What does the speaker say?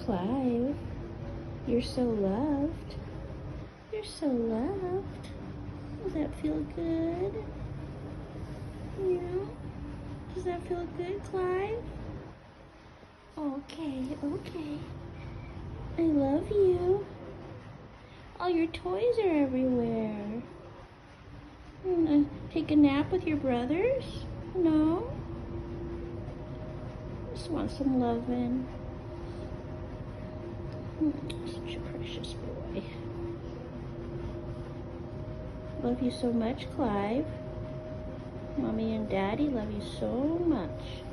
Clive, you're so loved. You're so loved. Does that feel good? Yeah? Does that feel good, Clive? Okay, okay. I love you. All your toys are everywhere. You wanna take a nap with your brothers? No? Just want some loving. Such a precious boy. Love you so much, Clive. Mommy and Daddy love you so much.